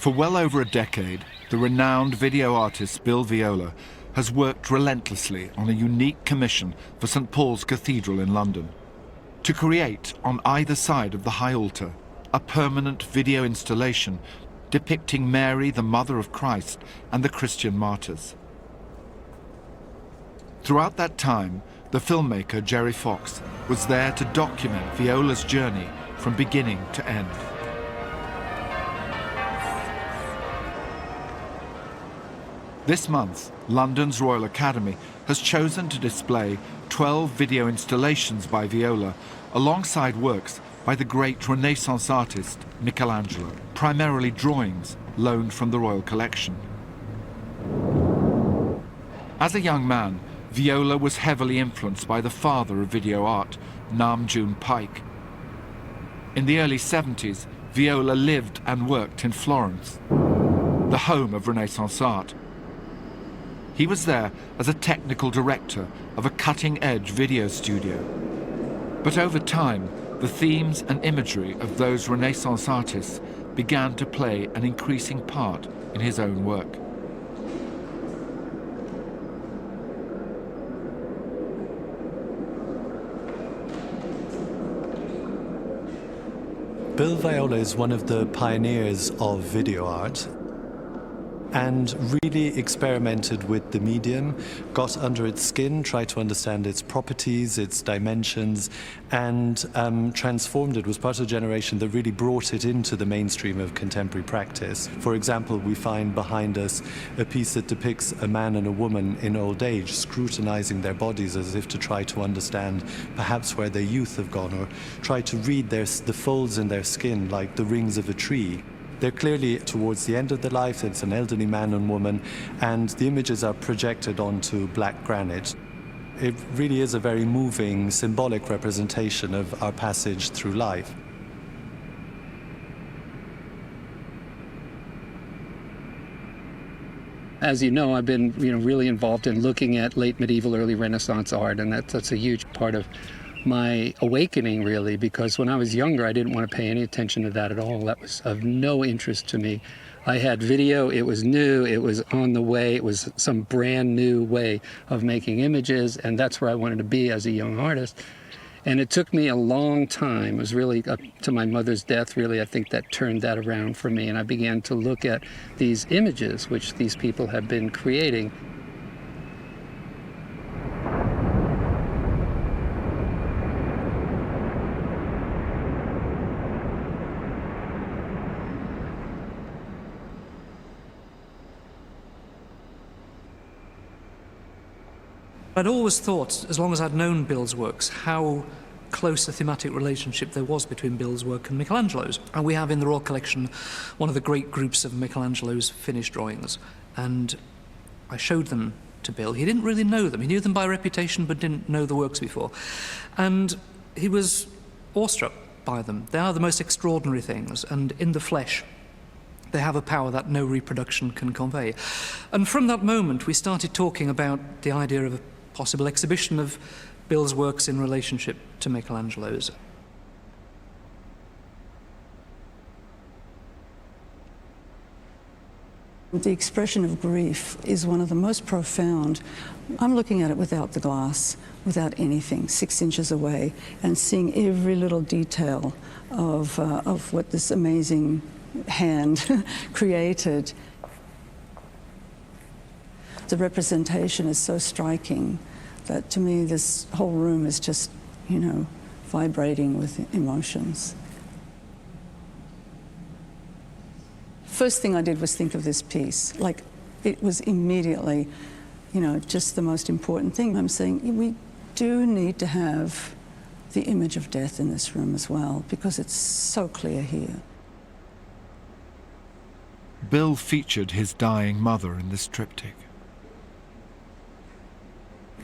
For well over a decade, the renowned video artist Bill Viola has worked relentlessly on a unique commission for St. Paul's Cathedral in London to create, on either side of the high altar, a permanent video installation depicting Mary, the Mother of Christ, and the Christian martyrs. Throughout that time, the filmmaker Jerry Fox was there to document Viola's journey from beginning to end. This month, London's Royal Academy has chosen to display 12 video installations by Viola alongside works by the great Renaissance artist Michelangelo, primarily drawings loaned from the royal collection. As a young man, Viola was heavily influenced by the father of video art, Nam June Paik. In the early 70s, Viola lived and worked in Florence, the home of Renaissance art. He was there as a technical director of a cutting-edge video studio. But over time, the themes and imagery of those Renaissance artists began to play an increasing part in his own work. Bill Viola is one of the pioneers of video art and really experimented with the medium, got under its skin, tried to understand its properties, its dimensions, and transformed it. Was part of a generation that really brought it into the mainstream of contemporary practice. For example, we find behind us a piece that depicts a man and a woman in old age scrutinizing their bodies as if to try to understand perhaps where their youth have gone, or try to read the folds in their skin like the rings of a tree. They're clearly towards the end of their life. It's an elderly man and woman, and the images are projected onto black granite. It really is a very moving, symbolic representation of our passage through life. As you know, I've been really involved in looking at late medieval, early Renaissance art, and that's a huge part of my awakening, really, because when I was younger, I didn't want to pay any attention to that at all. That was of no interest to me. I had video, it was new, it was on the way, it was some brand new way of making images, and that's where I wanted to be as a young artist. And it took me a long time. It was really up to my mother's death, really, I think that turned that around for me, and I began to look at these images which these people have been creating. I'd always thought, as long as I'd known Bill's works, how close a thematic relationship there was between Bill's work and Michelangelo's. And we have in the Royal Collection one of the great groups of Michelangelo's finished drawings. And I showed them to Bill. He didn't really know them. He knew them by reputation, but didn't know the works before. And he was awestruck by them. They are the most extraordinary things, and in the flesh, they have a power that no reproduction can convey. And from that moment, we started talking about the idea of a possible exhibition of Bill's works in relationship to Michelangelo's. The expression of grief is one of the most profound. I'm looking at it without the glass, without anything, 6 inches away, and seeing every little detail of what this amazing hand created. The representation is so striking that to me this whole room is just, vibrating with emotions. First thing I did was think of this piece. Like, it was immediately, just the most important thing. I'm saying we do need to have the image of death in this room as well, because it's so clear here. Bill featured his dying mother in this triptych.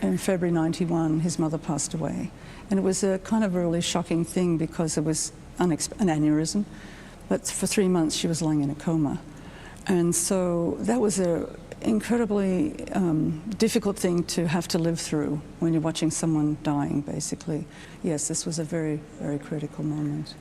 In February '91, his mother passed away. And it was a kind of a really shocking thing because it was an aneurysm. But for 3 months, she was lying in a coma. And so that was an incredibly difficult thing to have to live through when you're watching someone dying, basically. Yes, this was a very, very critical moment.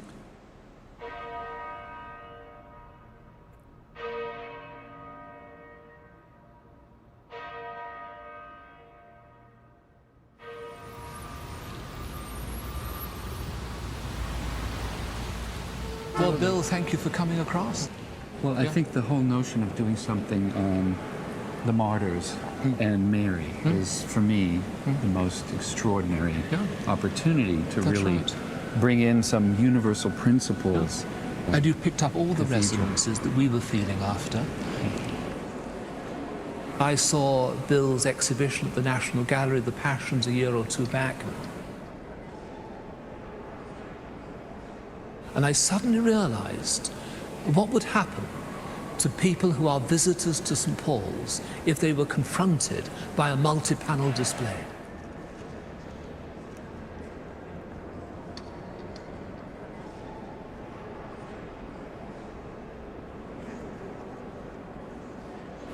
Well, Bill, thank you for coming across. Well, I think the whole notion of doing something on the martyrs and Mary is, for me, the most extraordinary opportunity to really bring in some universal principles. And you picked up all the resonances that we were feeling after. I saw Bill's exhibition at the National Gallery, The Passions, a year or two back. And I suddenly realized what would happen to people who are visitors to St. Paul's if they were confronted by a multi-panel display.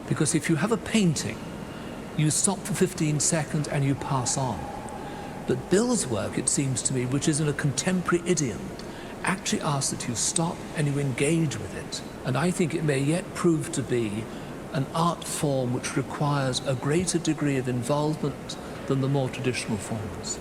Because if you have a painting, you stop for 15 seconds and you pass on. But Bill's work, it seems to me, which is in a contemporary idiom, actually asks that you stop and you engage with it. And I think it may yet prove to be an art form which requires a greater degree of involvement than the more traditional forms.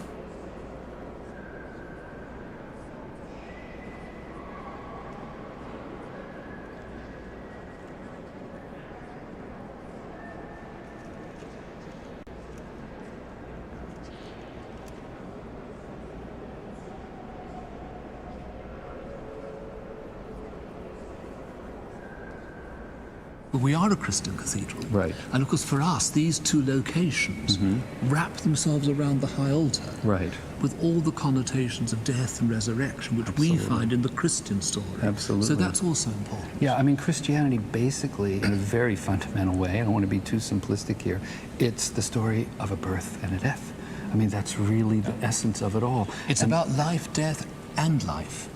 We are a Christian cathedral. Right. And of course, for us, these two locations wrap themselves around the high altar. Right. With all the connotations of death and resurrection, which we find in the Christian story. Absolutely. So that's also important. Yeah, I mean, Christianity basically, in a very fundamental way, I don't want to be too simplistic here, it's the story of a birth and a death. I mean, that's really the essence of it all. It's about life, death, and life.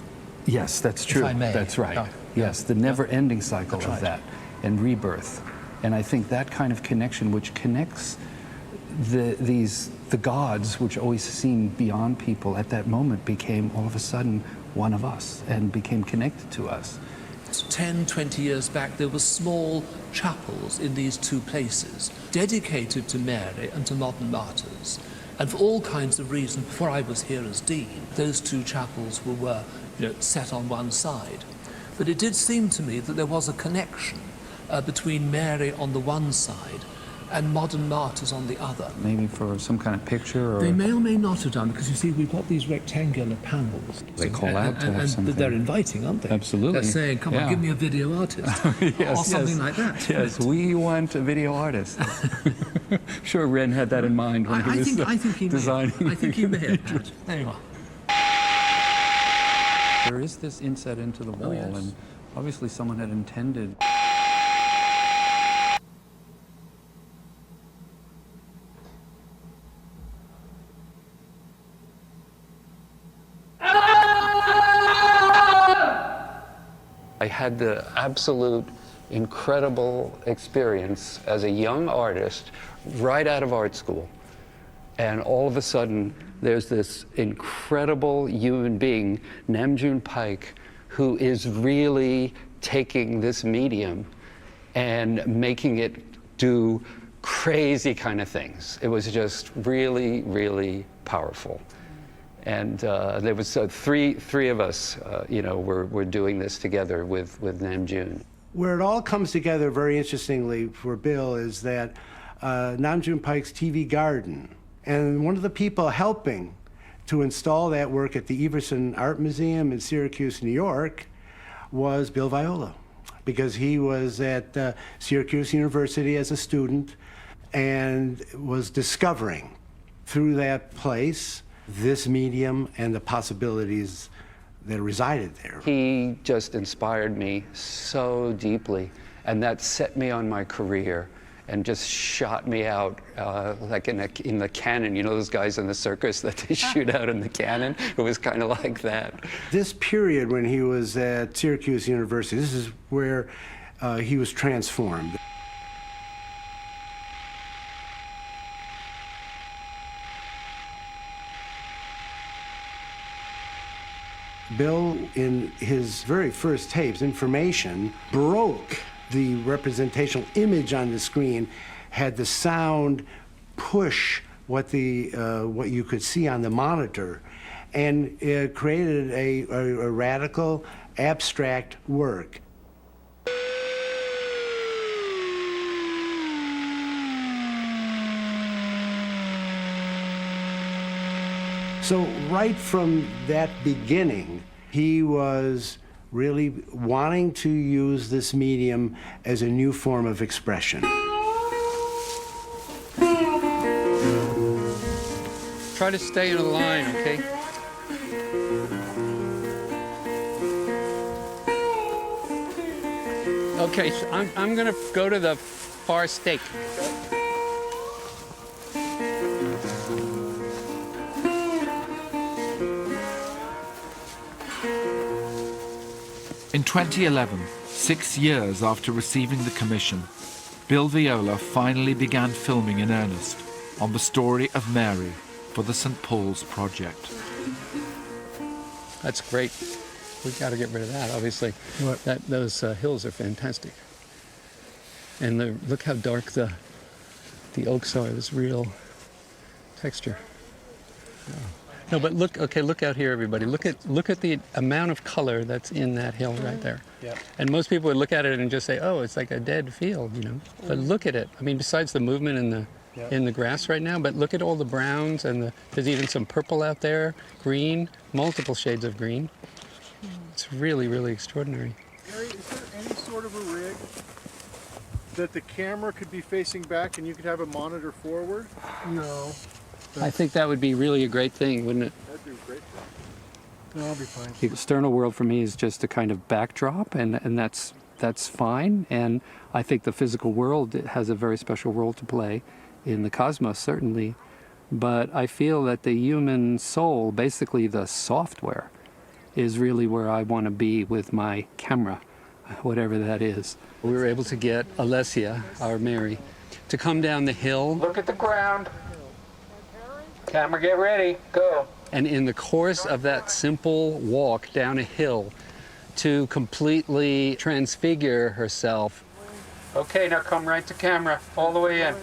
Yes, that's true. If I may. That's right. Yeah. Yes, the never-ending cycle That's of right. that. And rebirth. And I think that kind of connection, which connects the gods, which always seemed beyond people, at that moment became all of a sudden one of us and became connected to us. 10, 20 years back, there were small chapels in these two places dedicated to Mary and to modern martyrs. And for all kinds of reasons, before I was here as dean, those two chapels were set on one side. But it did seem to me that there was a connection between Mary on the one side and modern martyrs on the other. Maybe for some kind of picture or... They may or may not have done, because you see, we've got these rectangular panels. They call out to have and something. they're inviting, aren't they? Absolutely. They're saying, come on, give me a video artist. Yes, or something like that. Yes, we want a video artist. Sure, Ren had that in mind when he was designing. I think he may have had. There you are. There is this inset into the wall, and obviously someone had intended... I had the absolute incredible experience as a young artist right out of art school. And all of a sudden, there's this incredible human being, Namjoon Paik, who is really taking this medium and making it do crazy kind of things. It was just really, really powerful. And there was three of us, were doing this together with Namjoon. Where it all comes together very interestingly for Bill is that Namjoon Paik's TV Garden, and one of the people helping to install that work at the Everson Art Museum in Syracuse, New York, was Bill Viola, because he was at Syracuse University as a student and was discovering through that place this medium and the possibilities that resided there. He just inspired me so deeply, and that set me on my career and just shot me out like in the cannon. You know those guys in the circus that they shoot out in the cannon? It was kind of like that. This period when he was at Syracuse University, this is where he was transformed. Bill, in his very first tapes, Information, broke the representational image on the screen, had the sound push what you could see on the monitor, and it created a radical abstract work. So right from that beginning, he was really wanting to use this medium as a new form of expression. Try to stay in a line, okay? Okay, so I'm gonna go to the far stake. In 2011, 6 years after receiving the commission, Bill Viola finally began filming in earnest on the story of Mary for the St. Paul's Project. That's great. We got to get rid of that, obviously. What? Those hills are fantastic. And look how dark the oaks are. This real texture. Oh. No, but look. Okay, look out here, everybody. Look at the amount of color that's in that hill right there. Yeah. And most people would look at it and just say, "Oh, it's like a dead field," you know. But look at it. I mean, besides the movement in the grass right now, but look at all the browns and there's even some purple out there, green, multiple shades of green. It's really, really extraordinary. Gary, is there any sort of a rig that the camera could be facing back and you could have a monitor forward? No. I think that would be really a great thing, wouldn't it? That'd be a great thing. No, I'll be fine. The external world for me is just a kind of backdrop, and that's fine. And I think the physical world has a very special role to play in the cosmos, certainly. But I feel that the human soul, basically the software, is really where I want to be with my camera, whatever that is. We were able to get Alessia, our Mary, to come down the hill. Look at the ground. Camera, get ready, go. And in the course of that simple walk down a hill, to completely transfigure herself. Okay, now come right to camera, all the way in.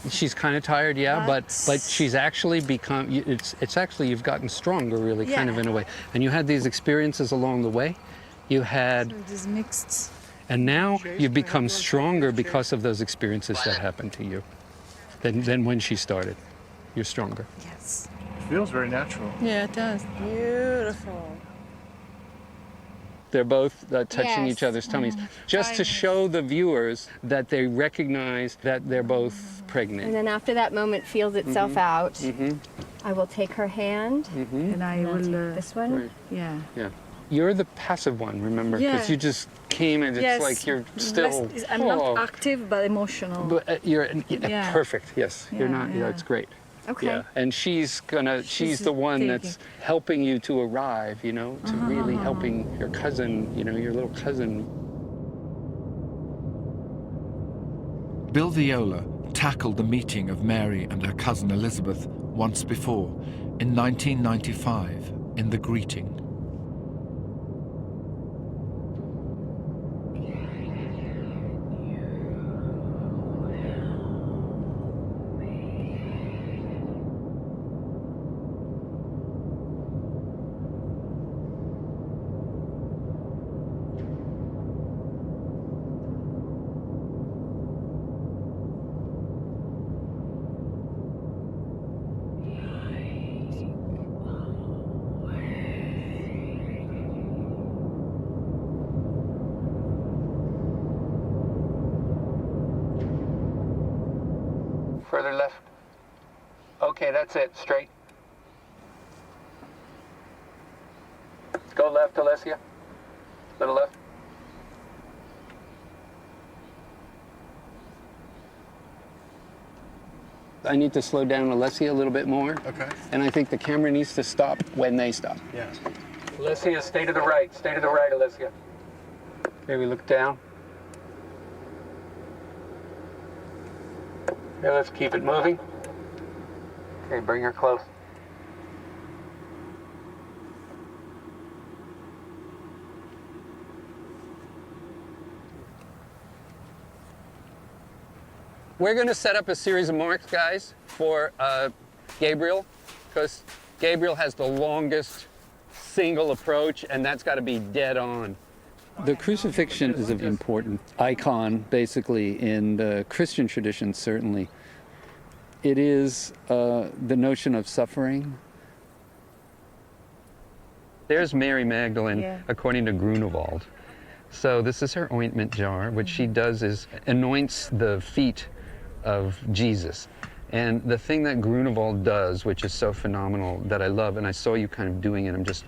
She's kind of tired, yeah, but she's actually become, it's actually, you've gotten stronger, really, kind of in a way. And you had these experiences along the way. You had... So it is mixed. And now you've become stronger because of those experiences that happened to you than when she started. You're stronger. Yes. It feels very natural. Yeah, it does. Beautiful. They're both touching Yes. each other's tummies, just to show the viewers that they recognize that they're both pregnant. And then after that moment feels itself out, I will take her hand. And I will. This one. Right. Yeah. Yeah. You're the passive one, remember? Because Yeah. you just came and it's Yes. like you're still... I'm not active, but emotional. But you're Yeah. perfect, yes. You're Yeah, not, yeah, yeah. it's great. Okay. Yeah, and she's the one that's helping you to arrive, you know, to really helping your cousin, you know, your little cousin. Bill Viola tackled the meeting of Mary and her cousin Elizabeth once before, in 1995, in The Greeting. Further left. Okay, that's it, straight. Go left, Alessia. Little left. I need to slow down Alessia a little bit more. Okay. And I think the camera needs to stop when they stop. Yeah. Alessia, stay to the right, Alessia. Okay, we look down. Okay, let's keep it moving. Okay, bring her close. We're going to set up a series of marks, guys, for Gabriel, because Gabriel has the longest single approach, and that's got to be dead on. The crucifixion is an important icon, basically, in the Christian tradition, certainly. It is the notion of suffering. There's Mary Magdalene, according to Grunewald. So this is her ointment jar. What she does is anoints the feet of Jesus. And the thing that Grunewald does, which is so phenomenal, that I love, and I saw you kind of doing it, I'm just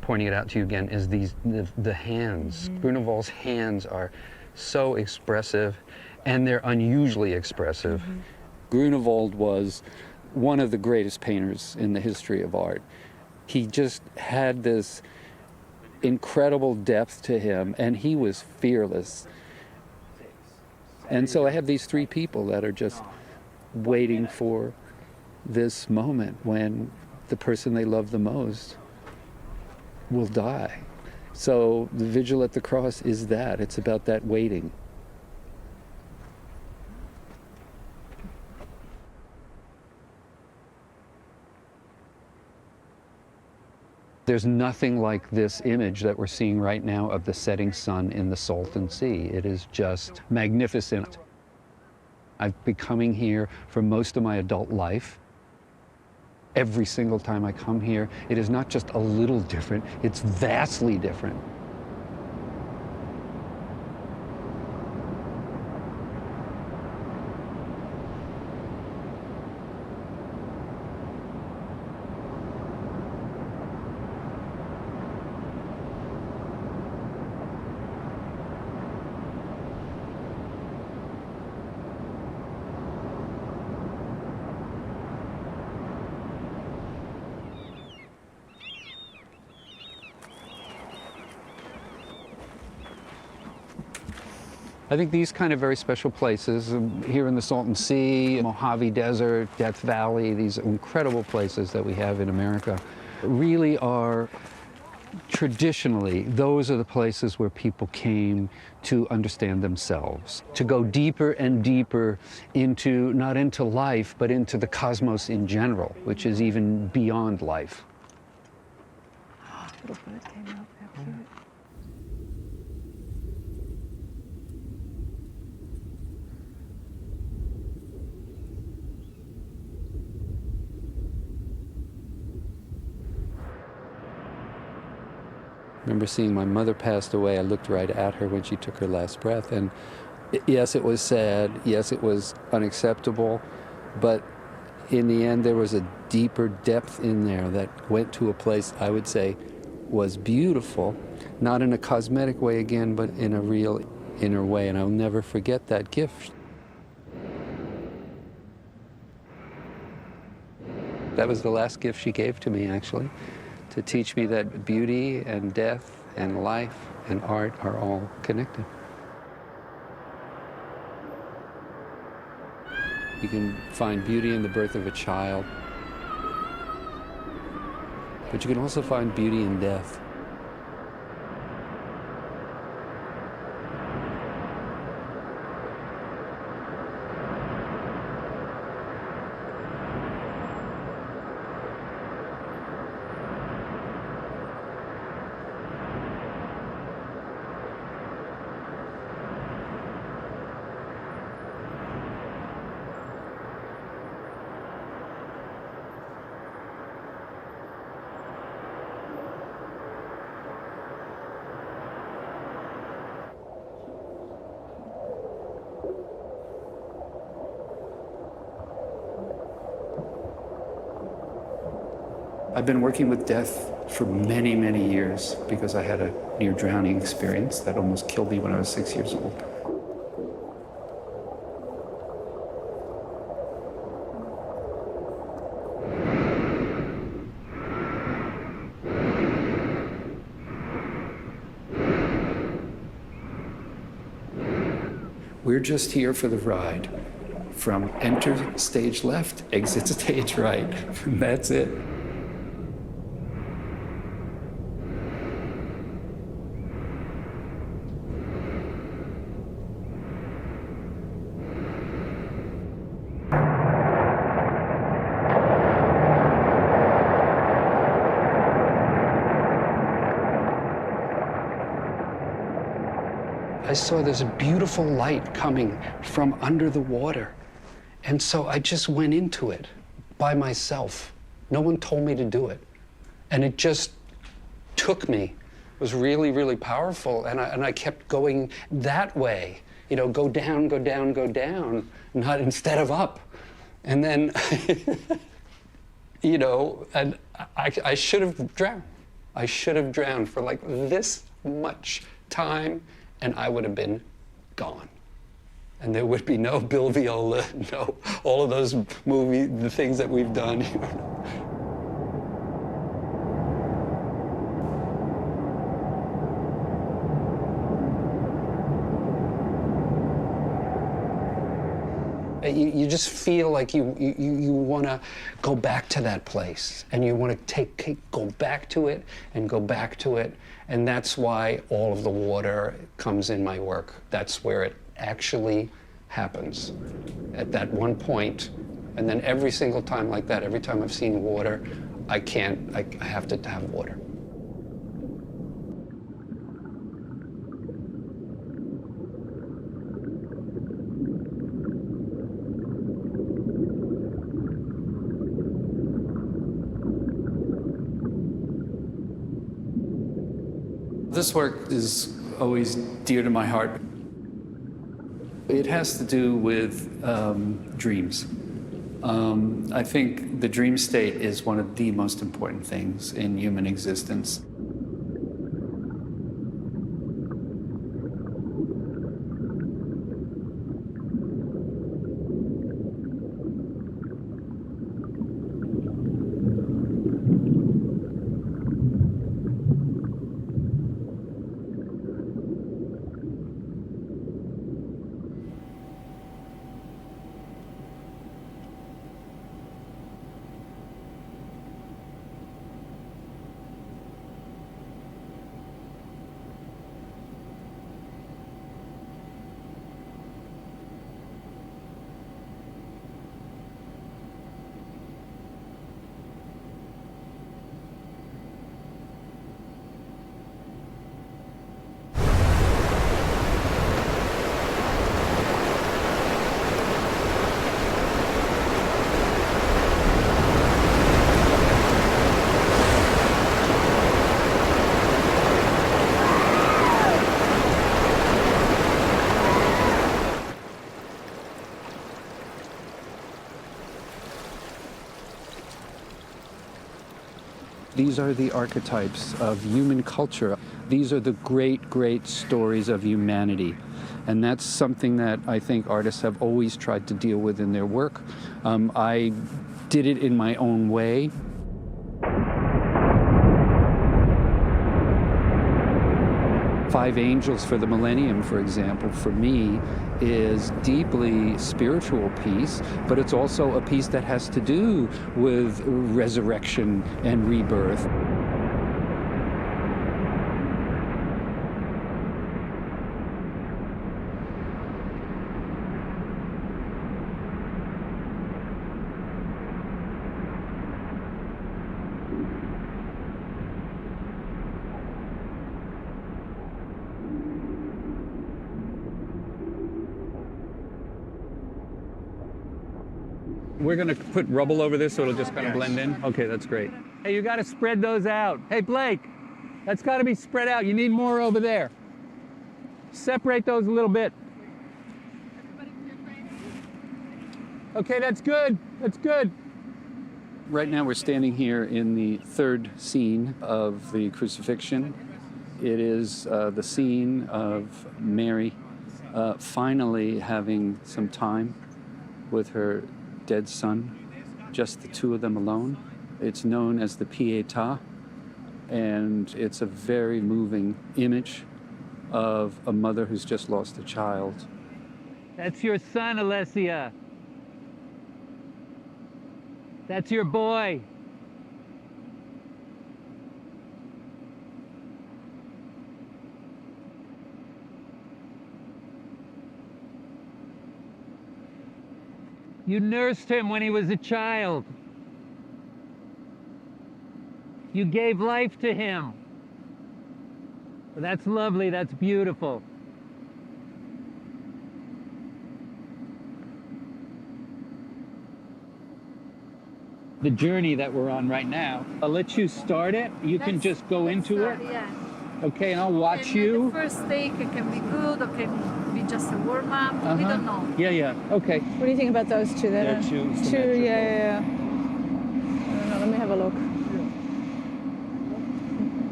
pointing it out to you again, is the hands. Grunewald's hands are so expressive, and they're unusually expressive. Grunewald was one of the greatest painters in the history of art. He just had this incredible depth to him, and he was fearless. And so I have these three people that are just waiting for this moment when the person they love the most will die. So the Vigil at the Cross is that. It's about that waiting. There's nothing like this image that we're seeing right now of the setting sun in the Salton Sea. It is just magnificent. I've been coming here for most of my adult life. Every single time I come here, it is not just a little different, it's vastly different. I think these kind of very special places, here in the Salton Sea, Mojave Desert, Death Valley, these incredible places that we have in America, really are traditionally, those are the places where people came to understand themselves, to go deeper and deeper into, not into life, but into the cosmos in general, which is even beyond life. Little bird came up, how cute. I remember seeing my mother passed away. I looked right at her when she took her last breath, and yes, it was sad. Yes, it was unacceptable, but in the end, there was a deeper depth in there that went to a place I would say was beautiful, not in a cosmetic way again, but in a real inner way, and I'll never forget that gift. That was the last gift she gave to me, actually, to teach me that beauty and death and life and art are all connected. You can find beauty in the birth of a child, but you can also find beauty in death. I've been working with death for many, many years because I had a near-drowning experience that almost killed me when I was 6 years old. We're just here for the ride. From enter stage left, exit stage right. That's it. I saw this beautiful light coming from under the water. And so I just went into it by myself. No one told me to do it. And it just took me. It was really, really powerful. And I kept going that way. You know, go down, go down, go down, not instead of up. And then, you know, and I should have drowned. I should have drowned for like this much time, and I would have been gone. And there would be no Bill Viola, no all of those movies, the things that we've done. You just feel like you want to go back to that place, and you want to go back to it and go back to it, and that's why all of the water comes in my work. That's where it actually happens, at that one point. And then every single time like that, every time I've seen water, I have to have water. This work is always dear to my heart. It has to do with dreams. I think the dream state is one of the most important things in human existence. These are the archetypes of human culture. These are the great, great stories of humanity. And that's something that I think artists have always tried to deal with in their work. I did it in my own way. Five Angels for the Millennium, for example, for me is deeply spiritual piece, but it's also a piece that has to do with resurrection and rebirth. We're going to put rubble over this so it'll just kind of blend in. Okay, that's great. Hey, you got to spread those out. Hey, Blake, that's got to be spread out. You need more over there. Separate those a little bit. Okay, that's good. That's good. Right now we're standing here in the third scene of the crucifixion. It is the scene of Mary finally having some time with her dead son, just the two of them alone. It's known as the Pietà, and it's a very moving image of a mother who's just lost a child. That's your son, Alessia. That's your boy. You nursed him when he was a child. You gave life to him. That's lovely, that's beautiful. the journey that we're on right now. I'll let you start it. You can just go into it. Yeah. Okay, and I'll watch And you. The first take can be good or can be just a warm up. We don't know. Yeah, yeah. Okay. What do you think about those two? They're two symmetrical. Yeah. I don't know. Let me have a look.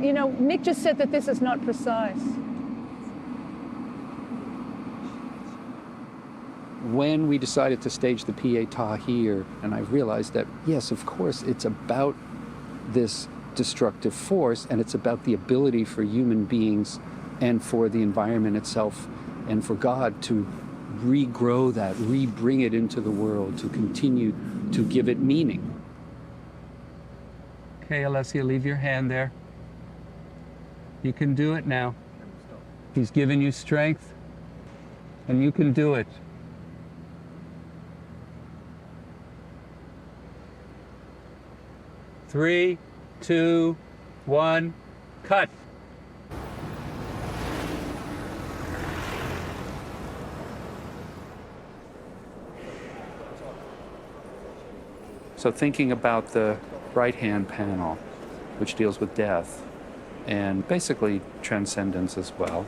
You know, Nick just said that this is not precise. When we decided to stage the Pietà here, and I realized that, yes, of course, it's about this destructive force, and it's about the ability for human beings and for the environment itself and for God to regrow that, re-bring it into the world, to continue to give it meaning. Okay, Alessia, leave your hand there. You can do it now. He's given you strength, and you can do it. Three, 2, 1, cut. So thinking about the right-hand panel, which deals with death, and basically transcendence as well.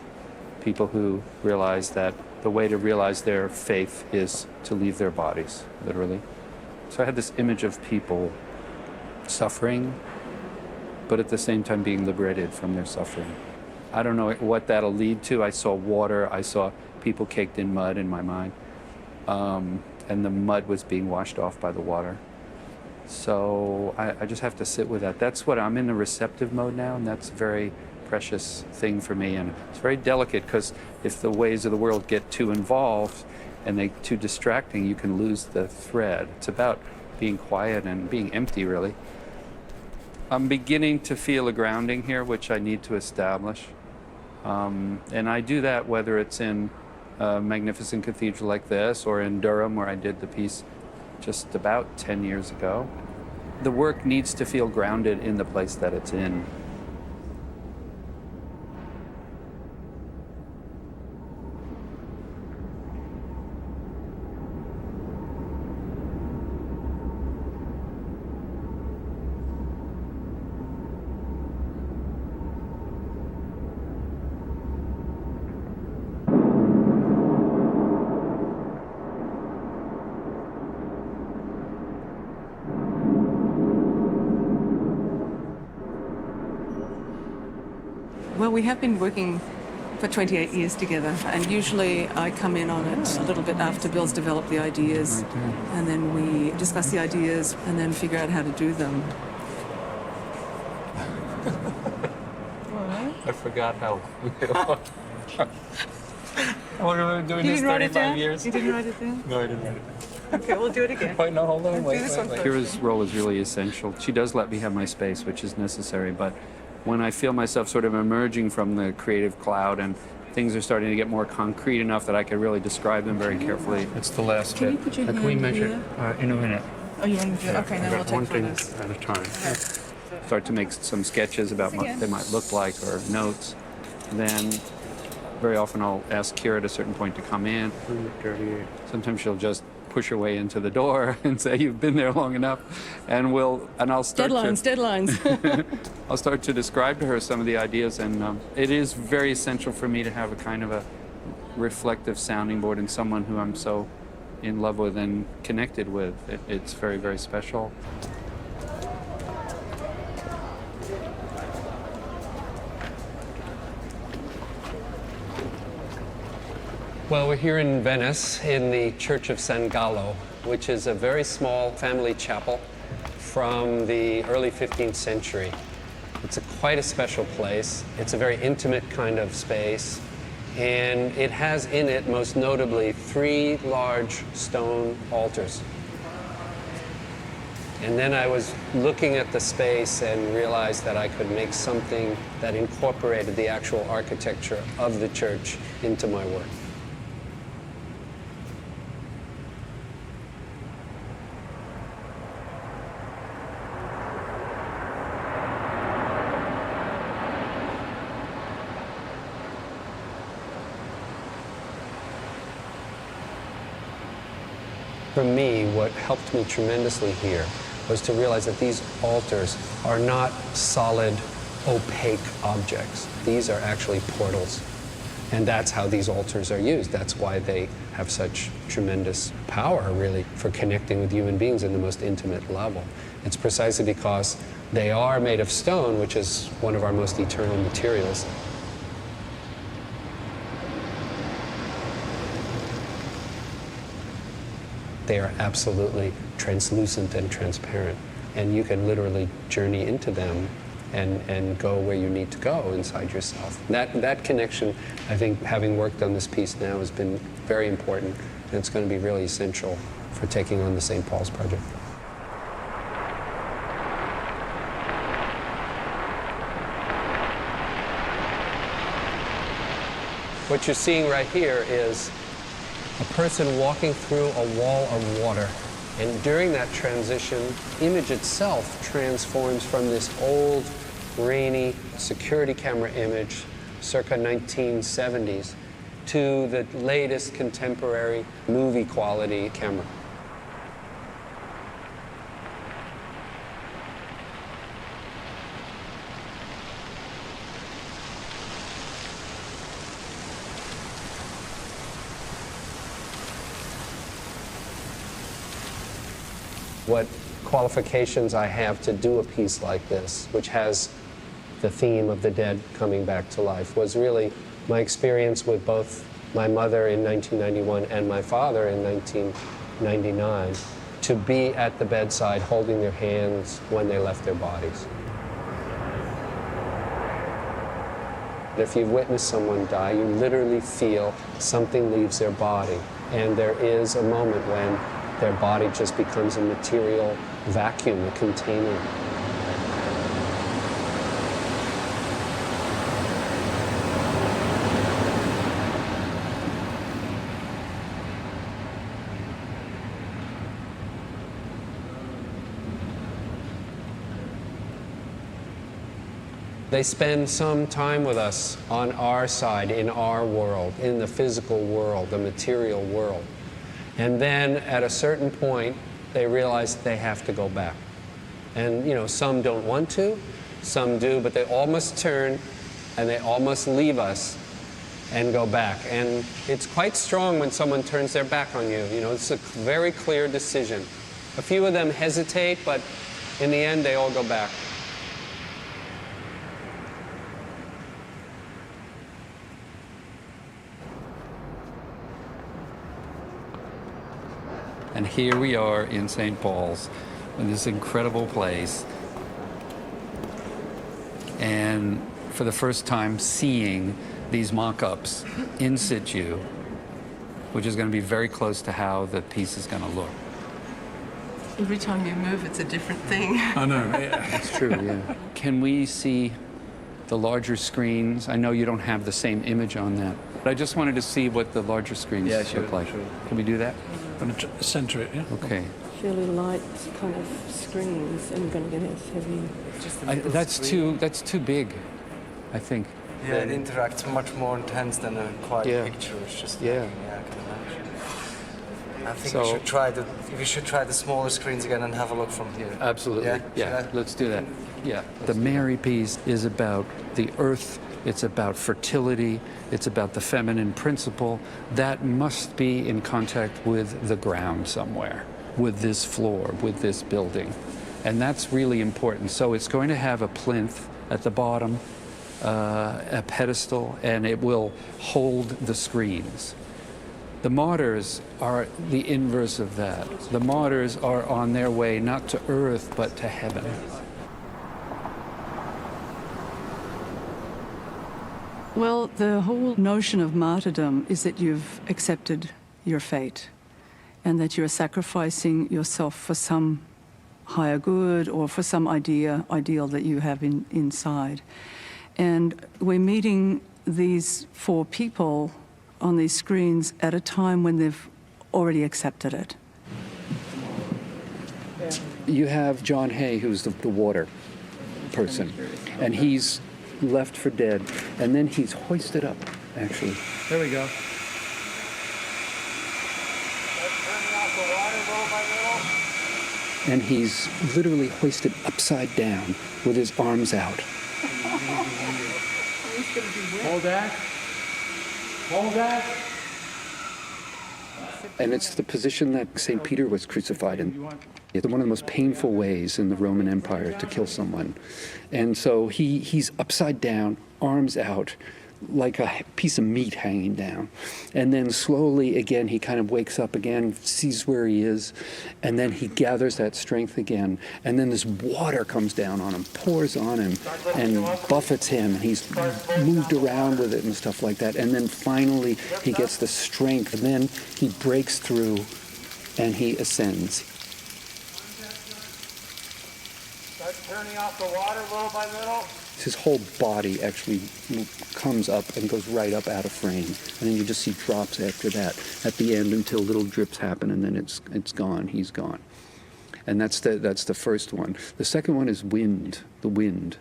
People who realize that the way to realize their faith is to leave their bodies, literally. So I had this image of people suffering, but at the same time being liberated from their suffering. I don't know what that'll lead to. I saw water, I saw people caked in mud in my mind, and the mud was being washed off by the water. So I just have to sit with that. That's what I'm in a receptive mode now, and that's a very precious thing for me. And it's very delicate, because if the ways of the world get too involved and they too distracting, you can lose the thread. It's about being quiet and being empty, really. I'm beginning to feel a grounding here, which I need to establish. And I do that whether it's in a magnificent cathedral like this or in Durham, where I did the piece just about 10 years ago. The work needs to feel grounded in the place that it's in. Well, we have been working for 28 years together, and usually I come in on it a little bit after Bill's developed the ideas, and then we discuss the ideas and then figure out how to do them. I forgot how What have I been doing this 35 years? You didn't write it down? No, I didn't write it down. Okay, we'll do it again. Wait, no, hold on, wait. Kira's Kira's role is really essential. She does let me have my space, which is necessary, but when I feel myself sort of emerging from the creative cloud and things are starting to get more concrete enough that I can really describe them very carefully. It's the last Can bit. you put your Can hand we measure here? in a minute? Oh, you want to do it? Okay, then we'll take one thing photos. at a time. Start to make some sketches about what they might look like or notes. Then very often I'll ask Kira at a certain point to come in. Sometimes she'll just push her way into the door and say, "You've been there long enough," and I'll start Deadlines. I'll start to describe to her some of the ideas, and it is very essential for me to have a kind of a reflective sounding board and someone who I'm so in love with and connected with. It's very, very special. Well, we're here in Venice in the Church of San Gallo, which is a very small family chapel from the early 15th century. It's quite a special place. It's a very intimate kind of space, and it has in it, most notably, 3 large stone altars. And then I was looking at the space and realized that I could make something that incorporated the actual architecture of the church into my work. For me, what helped me tremendously here was to realize that these altars are not solid, opaque objects. These are actually portals. And that's how these altars are used. That's why they have such tremendous power, really, for connecting with human beings in the most intimate level. It's precisely because they are made of stone, which is one of our most eternal materials. They are absolutely translucent and transparent, and you can literally journey into them and go where you need to go inside yourself. That connection, I think, having worked on this piece now, has been very important, and it's going to be really essential for taking on the St. Paul's project. What you're seeing right here is a person walking through a wall of water. And during that transition, image itself transforms from this old, grainy security camera image, circa 1970s, to the latest contemporary movie quality camera. What qualifications I have to do a piece like this, which has the theme of the dead coming back to life, was really my experience with both my mother in 1991 and my father in 1999, to be at the bedside holding their hands when they left their bodies. If you've witnessed someone die, you literally feel something leaves their body, and there is a moment when their body just becomes a material vacuum, a container. They spend some time with us on our side, in our world, in the physical world, the material world. And then at a certain point, they realize they have to go back. And, you know, some don't want to, some do, but they all must turn and they all must leave us and go back. And it's quite strong when someone turns their back on you. You know, it's a very clear decision. A few of them hesitate, but in the end, they all go back. And here we are in St. Paul's, in this incredible place. And for the first time, seeing these mock-ups in situ, which is going to be very close to how the piece is going to look. Every time you move, it's a different thing. I know, yeah. That's true, yeah. Can we see the larger screens? I know you don't have the same image on that, but I just wanted to see what the larger screens look like. Sure. Can we do that? I'm going to center it, yeah? Okay. Fairly light kind of screens, and we're going to get as heavy. That's too big, I think. Yeah, it interacts much more intense than a quiet picture. It's just I can imagine. I think we should try the smaller screens again and have a look from here. Absolutely. Yeah. Let's do that. Yeah. The Mary piece is about the earth. It's about fertility. It's about the feminine principle. That must be in contact with the ground somewhere, with this floor, with this building. And that's really important. So it's going to have a plinth at the bottom, a pedestal, and it will hold the screens. The martyrs are the inverse of that. The martyrs are on their way not to earth, but to heaven. Well, the whole notion of martyrdom is that you've accepted your fate and that you're sacrificing yourself for some higher good or for some ideal that you have inside. And we're meeting these four people on these screens at a time when they've already accepted it. You have John Hay, who's the water person, and he's left for dead, and then he's hoisted up, actually. There we go. and he's literally hoisted upside down with his arms out. Hold that. Hold that. And it's the position that St. Peter was crucified in. It's one of the most painful ways in the Roman Empire to kill someone. And so he's upside down, arms out, like a piece of meat hanging down. And then slowly again, he kind of wakes up again, sees where he is, and then he gathers that strength again. And then this water comes down on him, pours on him, and buffets him. He's moved around with it and stuff like that. And then finally, he gets the strength, and then he breaks through and he ascends. Start turning off the water little by little. His whole body actually comes up and goes right up out of frame. And then you just see drops after that at the end until little drips happen, and then it's gone. He's gone. And that's the first one. The second one is the wind.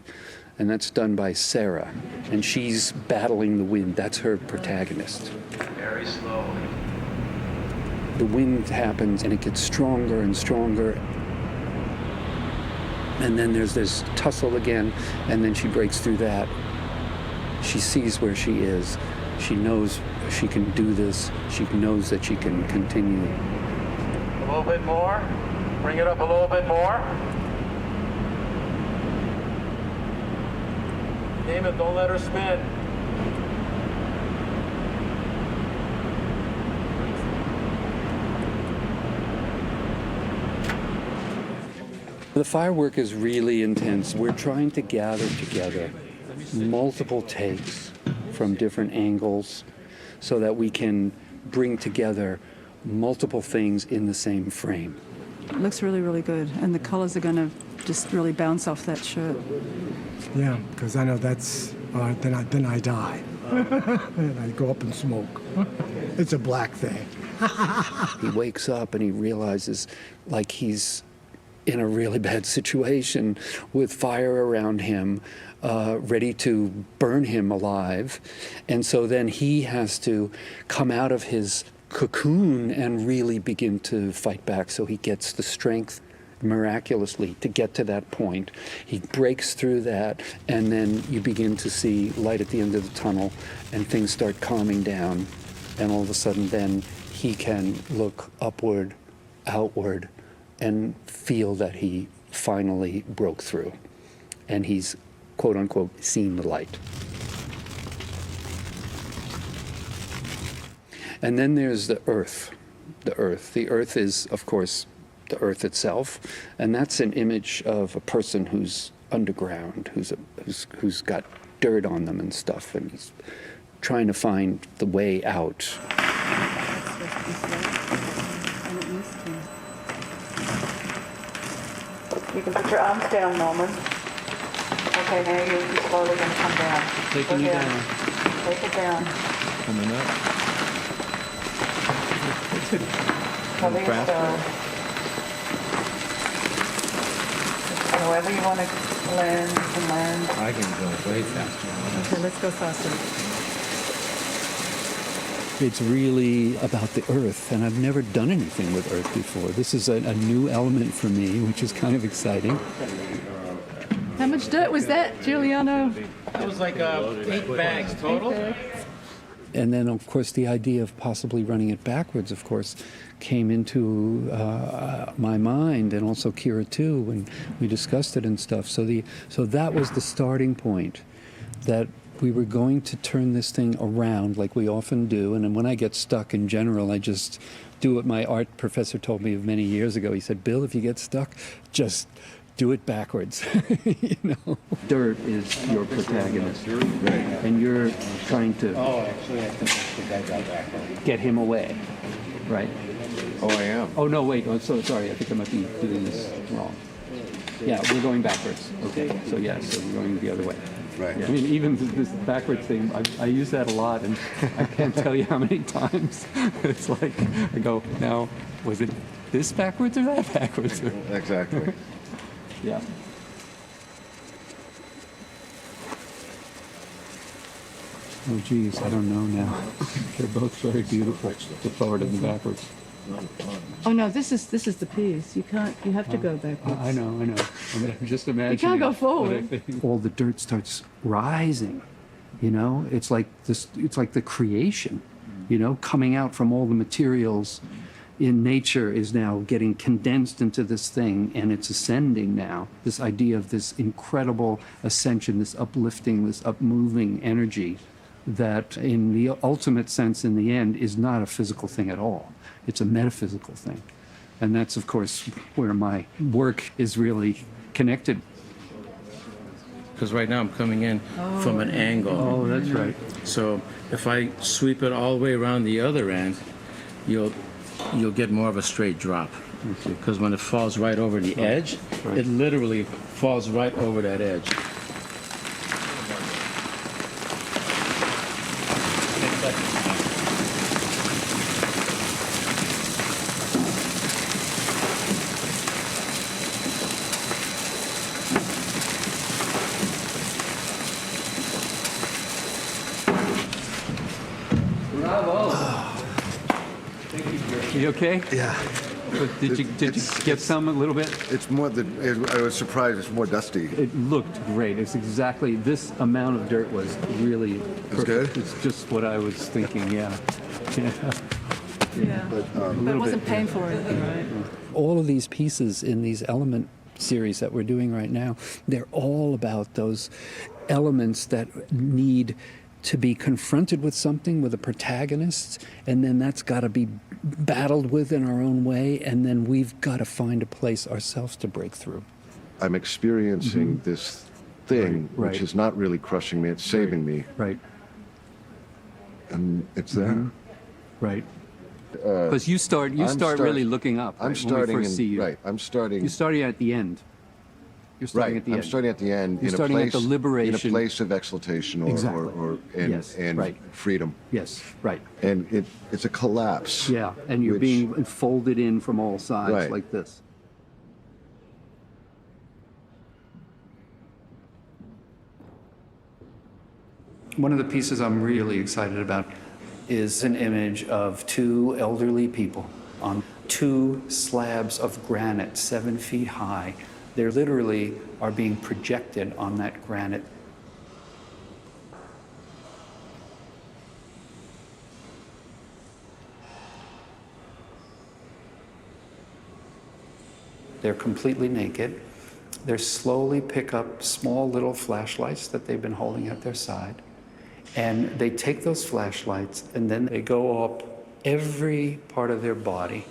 And that's done by Sarah. And she's battling the wind. That's her protagonist. Very slowly. The wind happens, and it gets stronger and stronger. And then there's this tussle again, and then she breaks through that. She sees where she is. She knows she can do this. She knows that she can continue. A little bit more. Bring it up a little bit more. Aim it, don't let her spin. The firework is really intense. We're trying to gather together multiple takes from different angles so that we can bring together multiple things in the same frame. It looks really, really good, and the colors are going to just really bounce off that shirt. Yeah, because I know that's, then I die. And I go up in smoke. It's a black thing. He wakes up and he realizes like he's in a really bad situation with fire around him, ready to burn him alive. And so then he has to come out of his cocoon and really begin to fight back. So he gets the strength miraculously to get to that point. He breaks through that, and then you begin to see light at the end of the tunnel, and things start calming down. And all of a sudden then he can look upward, outward, and feel that he finally broke through. And he's, quote unquote, seen the light. And then there's the earth. The earth. The earth is, of course, the earth itself. And that's an image of a person who's underground, who's got dirt on them and stuff, and he's trying to find the way out. You can put your arms down, Norman. Okay, now you're slowly going to come down. Taking you down. Take it down. Coming up. Cover your stove. However you want to land, you can land. I can go way faster. Okay, let's go faster. It's really about the earth, and I've never done anything with earth before. This is a new element for me, which is kind of exciting. How much dirt was that, Giuliano? That was like 8 bags total. And then, of course, the idea of possibly running it backwards, of course, came into my mind, and also Kira too, when we discussed it and stuff. So that was the starting point, that we were going to turn this thing around like we often do. And then when I get stuck in general, I just do what my art professor told me many years ago. He said, Bill, if you get stuck, just do it backwards. You know, dirt is your protagonist, right? And you're trying to get him away, right? Oh, I am. Oh no, wait. Oh, so sorry. I think I might be doing this wrong. Yeah, we're going backwards. Okay. So yeah, so we're going the other way. Right. Yeah. I mean, even this backwards thing, I use that a lot, and I can't tell you how many times. It's like I go, now, was it this backwards or that backwards? Exactly. Yeah. Oh, geez, I don't know now. They're both very beautiful, the forward and the backwards. Oh no, this is the piece. You can't. You have to go backwards. I know. I'm just imagining. You can't go forward. All the dirt starts rising. You know, it's like this. It's like the creation. You know, coming out from all the materials in nature is now getting condensed into this thing, and it's ascending now. This idea of this incredible ascension, this uplifting, this upmoving energy that in the ultimate sense, in the end, is not a physical thing at all. It's a metaphysical thing. And that's, of course, where my work is really connected. Because right now I'm coming in from an angle. Oh, that's right. So if I sweep it all the way around the other end, you'll get more of a straight drop. Because when it falls right over the edge, it literally falls right over that edge. You okay? Yeah. But did you get some a little bit? It's more than I was surprised. It's more dusty. It looked great. It's exactly this amount of dirt was really perfect. It's good? It's just what I was thinking. Yeah. Yeah. But it wasn't painful or anything, right? All of these pieces in these element series that we're doing right now, they're all about those elements that need to be confronted with something, with a protagonist, and then that's got to be battled with in our own way, and then we've got to find a place ourselves to break through. I'm experiencing this thing, which is not really crushing me. It's saving me. Right. And it's there. Right. Because you start really looking up. I'm right, starting when we first see you. Right. I'm starting. You're starting at the end. You're starting at the end. I'm starting at the end. You're starting at the liberation. In a place of exaltation and freedom. Yes, right. And it's a collapse. Yeah, and you're being folded in from all sides like this. One of the pieces I'm really excited about is an image of two elderly people on two slabs of granite 7 feet high. They literally are being projected on that granite. They're completely naked. They slowly pick up small little flashlights that they've been holding at their side. And they take those flashlights and then they go up every part of their body.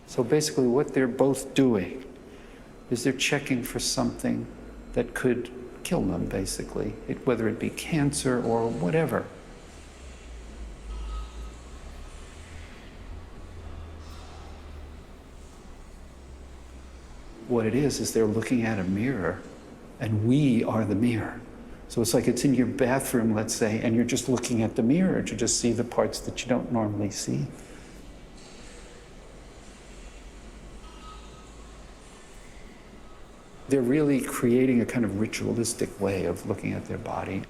So basically what they're both doing is they're checking for something that could kill them, basically, whether it be cancer or whatever. What it is they're looking at a mirror, and we are the mirror. So it's like it's in your bathroom, let's say, and you're just looking at the mirror to just see the parts that you don't normally see. They're really creating a kind of ritualistic way of looking at their body.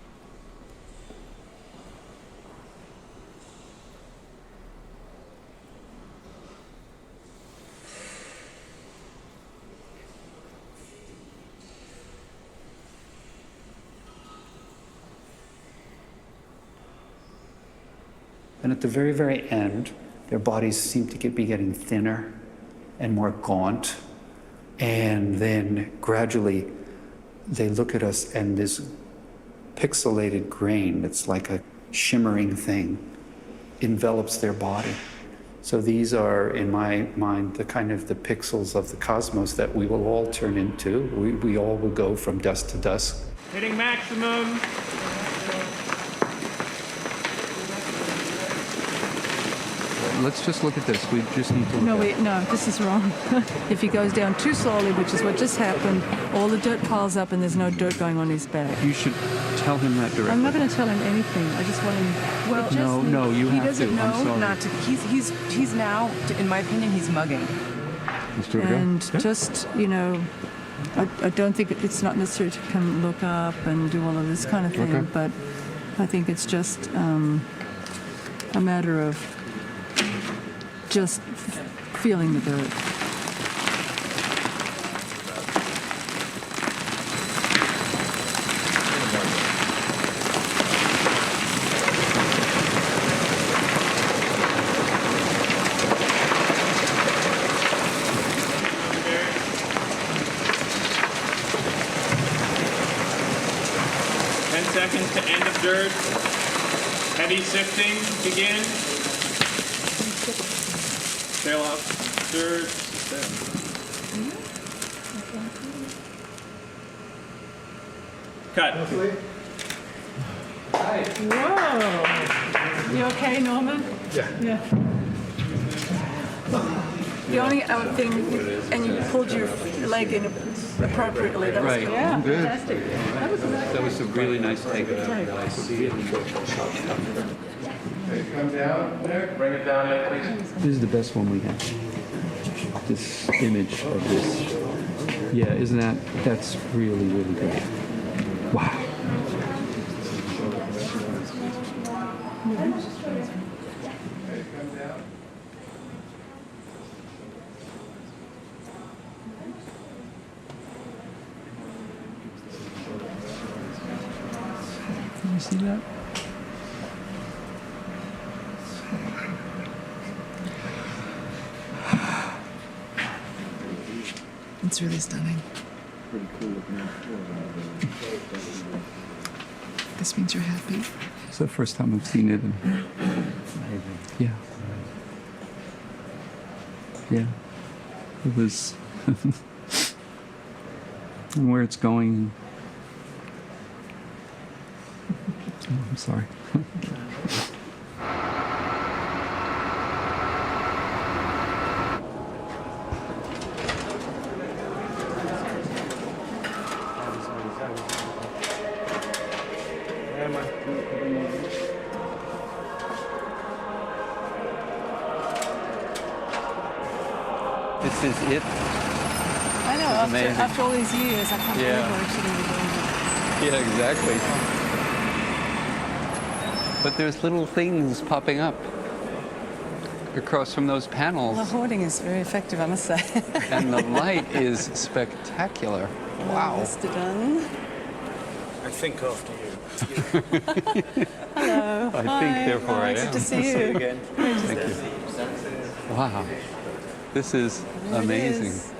And at the very, very end, their bodies seem to be getting thinner and more gaunt. And then gradually they look at us and this pixelated grain that's like a shimmering thing envelops their body. So these are, in my mind, the kind of the pixels of the cosmos that we will all turn into. We all will go from dusk to dusk. Hitting maximum. let's just look at this. We just need to look No, at wait, no, this is wrong. If he goes down too slowly, which is what just happened, all the dirt piles up and there's no dirt going on his back. You should tell him that directly. I'm not going to tell him anything. I just want him. Well, no, you he have doesn't to. I'm know sorry. not to. He's now, in my opinion, he's mugging. And just, you know, I don't think it's not necessary to come look up and do all of this kind of thing, Okay. but I think it's just a matter of just feeling the dirt. 10 seconds to end of dirt. Heavy sifting begin. Trail up dirt. Cut. Whoa! You okay, Norman? Yeah. The only thing, and you pulled your leg in appropriately. That was Right. good. Yeah, Good. fantastic. That was a really nice take. Come down there. Bring it down there, please. This is the best one we have. This image of this. Yeah, isn't that's really, really great. Wow. Can you see that? It's really stunning. This means you're happy. It's the first time I've seen it. And yeah. Yeah. It was. And where it's going. Oh, I'm sorry. This is it. I know, amazing. after all these years, I can't believe Yeah. we're actually doing it. Yeah, exactly. But there's little things popping up across from those panels. The hoarding is very effective, I must say. And the light is spectacular. Wow. Mr. Dunn. I think after you. Hello. I think, therefore, I am. Good to see you. See you again. Thank you. Wow. This is There it amazing. is.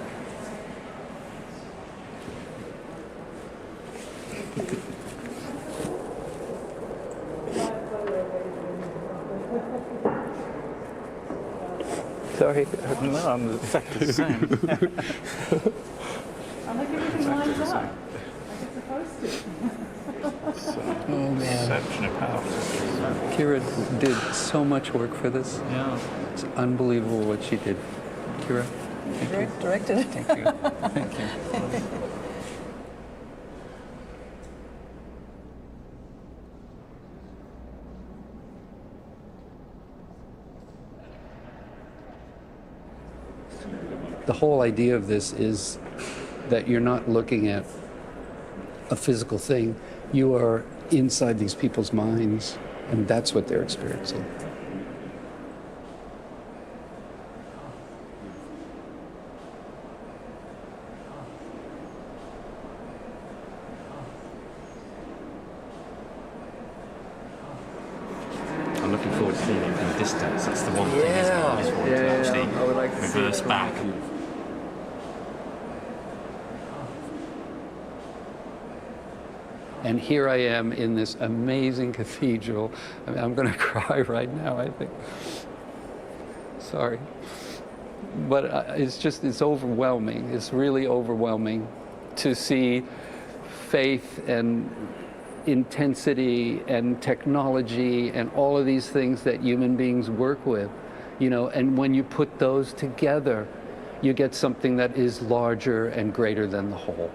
Sorry. No, I'm exactly the same. I like everything lines up. Like it's supposed to. Oh, man. Exceptionally powerful. Kira did so much work for this. Yeah. It's unbelievable what she did. Kira, thank you. Directed it. Thank you. Thank you. The whole idea of this is that you're not looking at a physical thing. You are inside these people's minds, and that's what they're experiencing. I'm looking forward to seeing it from a distance. That's the one thing, isn't it? I just want to actually I would like to see reverse it back. And here I am in this amazing cathedral. I mean, I'm going to cry right now, I think. Sorry. But it's overwhelming. It's really overwhelming to see faith and intensity and technology and all of these things that human beings work with you know, and when you put those together, you get something that is larger and greater than the whole.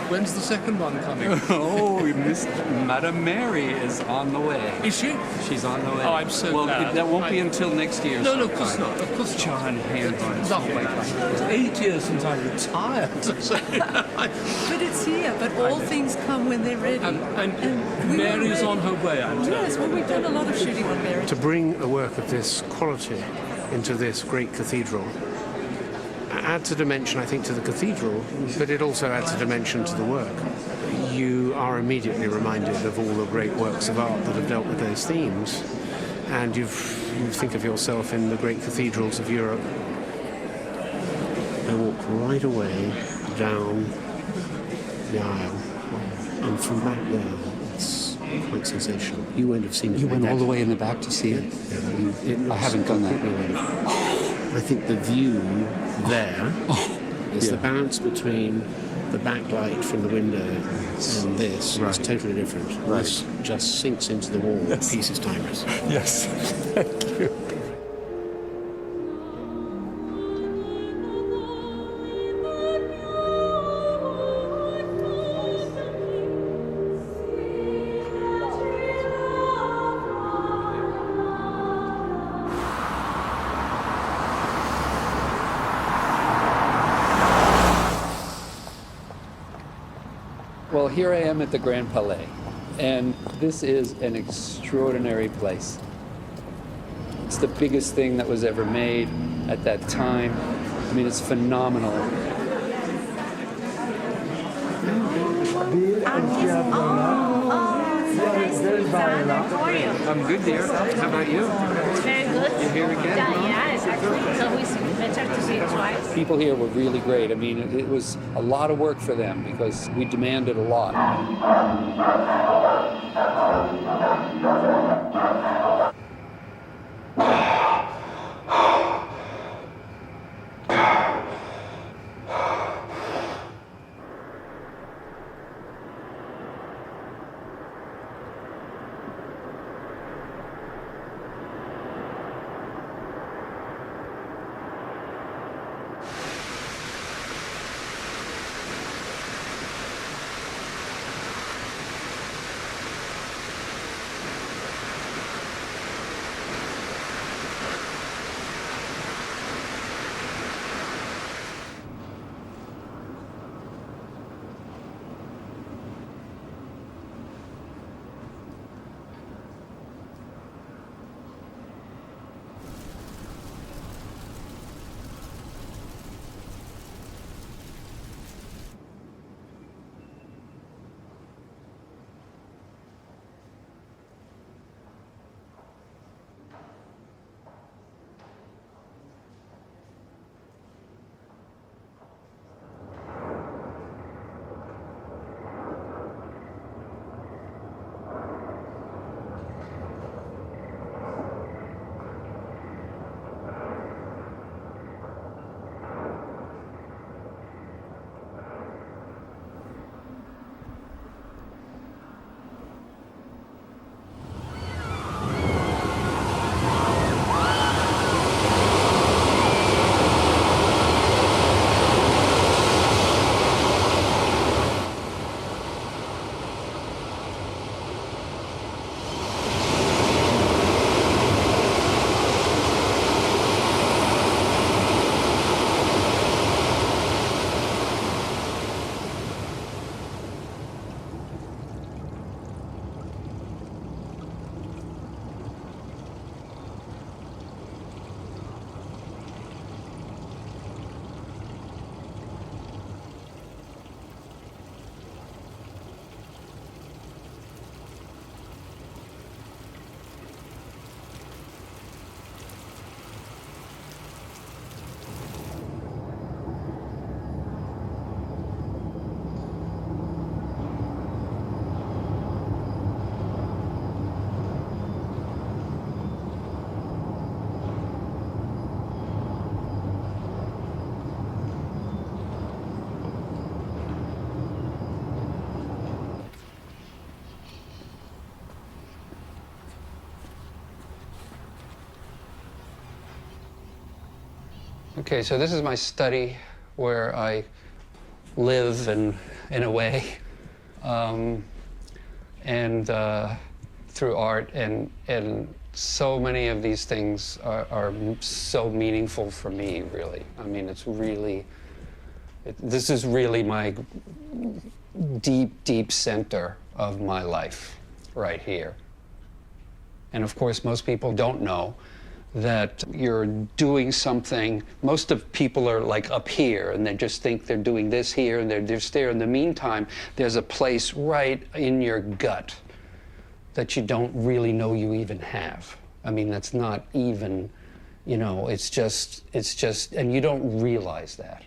When's the second one coming? Oh, Miss Madame Mary is on the way. Is she? She's on the way. Oh, I'm so well, glad. That won't be until next year. No, of course not. Of course not. John Hands. Lovely. It's 8 years since I retired. But it's here. But all things come when they're ready. And Mary's on her way, I'm telling you. Yes, well, we've done a lot of shooting on Mary. To bring a work of this quality into this great cathedral adds a dimension, I think, to the cathedral, but it also adds a dimension to the work. You are immediately reminded of all the great works of art that have dealt with those themes, and you think of yourself in the great cathedrals of Europe. I walk right away down the aisle, and from back there, it's quite sensational. You won't have seen it. You went all the way in the back to see it? I haven't done that. I think the view there is the balance between the backlight from the window and this is totally different. This just sinks into the wall. The piece is timeless. Yes. Thank you. Well, here I am at the Grand Palais, and this is an extraordinary place. It's the biggest thing that was ever made at that time. I mean, it's phenomenal. I'm good, dear. How about you? Very good. You're here again? Yeah, exactly. It's always better to see it twice. People here were really great. I mean, it was a lot of work for them because we demanded a lot. Okay, so this is my study where I live in a way, through art, and so many of these things are so meaningful for me, really. I mean, it's really, this is really my deep, deep center of my life right here. And of course, most people don't know that you're doing something. Most of people are like up here, and they just think they're doing this here, and they're just there. In the meantime, there's a place right in your gut that you don't really know you even have. I mean, that's not even, you know, it's just, and you don't realize that.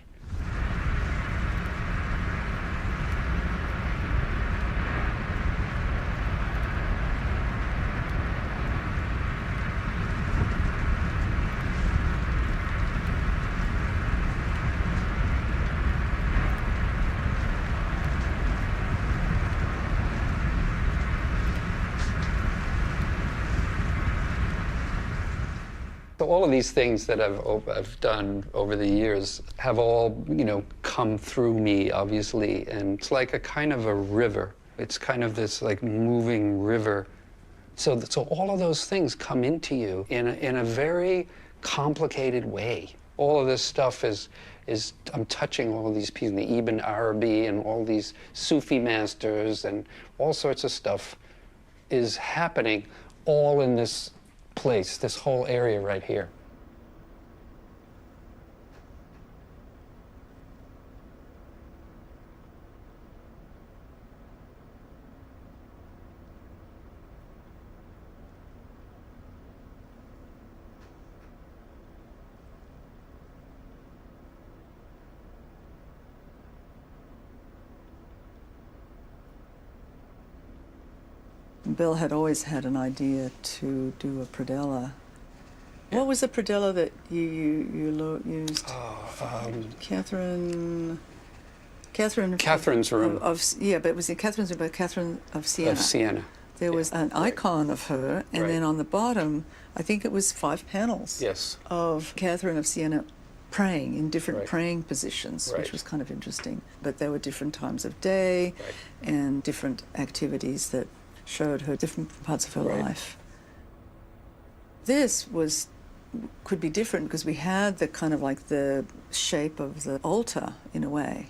So all of these things that I've done over the years have all, you know, come through me, obviously, and it's like a kind of a river. It's kind of this like moving river. So all of those things come into you in a very complicated way. All of this stuff is I'm touching all of these pieces, the Ibn Arabi and all these Sufi masters and all sorts of stuff is happening all in this place, this whole area right here. Bill had always had an idea to do a predella. What was the predella that you used? Catherine's room. Yeah, but it was in Catherine's room by Catherine of Siena. Of Siena. There was an icon of her, and then on the bottom, I think it was 5 panels of Catherine of Siena praying in different praying positions, which was kind of interesting. But there were different times of day and different activities that showed her different parts of her life. This could be different because we had the kind of like the shape of the altar in a way.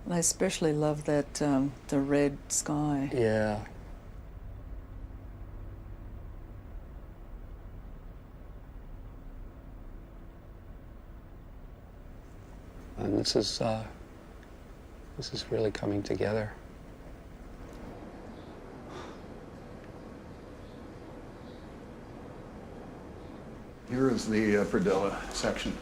And I especially love that the red sky. Yeah. And this is really coming together. Here is the predella section.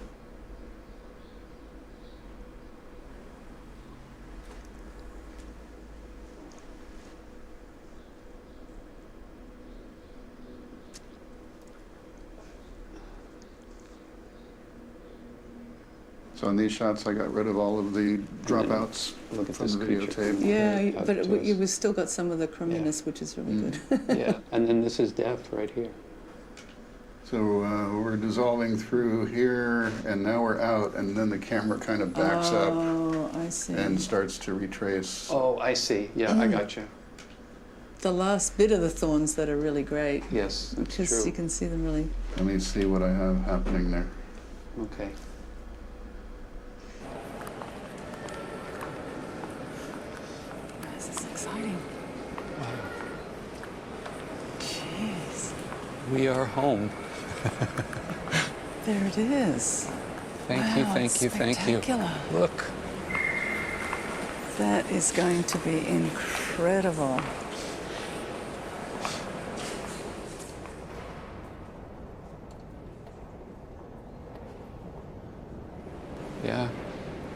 So in these shots, I got rid of all of the dropouts from the videotape. Yeah, but it was still got some of the crumminess, which is really good. Yeah, and then this is death right here. So we're dissolving through here, and now we're out, and then the camera kind of backs up. Oh, I see. And starts to retrace. Oh, I see. Yeah, I got you. The last bit of the thorns that are really great. Yes, that's true. Because you can see them really. Let me see what I have happening there. Okay. This is exciting. Jeez. We are home. There it is. Thank you, thank you, thank you. Look. That is going to be incredible. Yeah.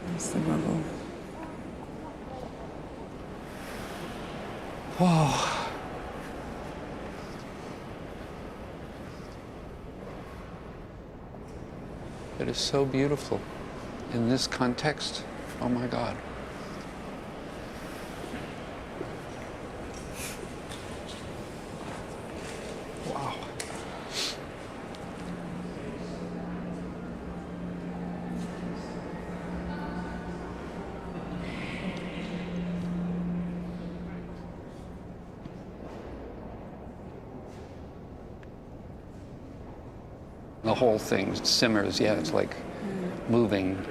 There's the rubble. Whoa. It is so beautiful in this context. Oh my God. the whole thing simmers. Yeah, it's like moving,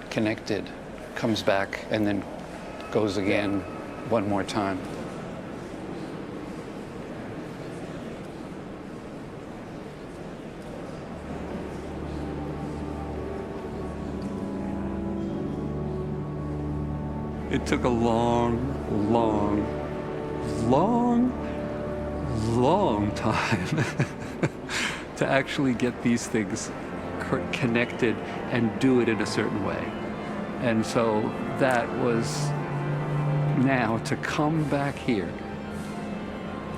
connected, comes back, and then goes again one more time. It took a long time to actually get these things connected and do it in a certain way. And so that was now to come back here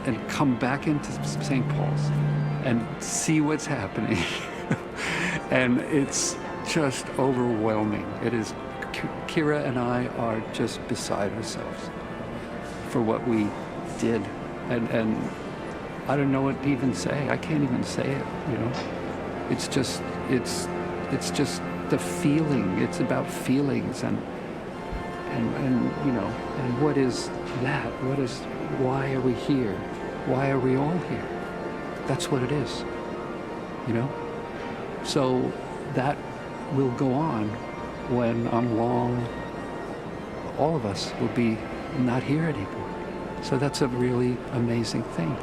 and come back into St. Paul's and see what's happening. And it's just overwhelming. It is. Kira and I are just beside ourselves for what we did. And I don't know what to even say. I can't even say it, you know. It's just the feeling. It's about feelings and you know, and what is that? Why are we here? Why are we all here? That's what it is, you know? So that will go on when I'm long. All of us will be not here anymore. So that's a really amazing thing.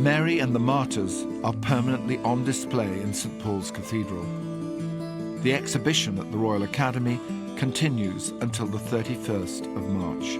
Mary and the Martyrs are permanently on display in St. Paul's Cathedral. The exhibition at the Royal Academy continues until the 31st of March.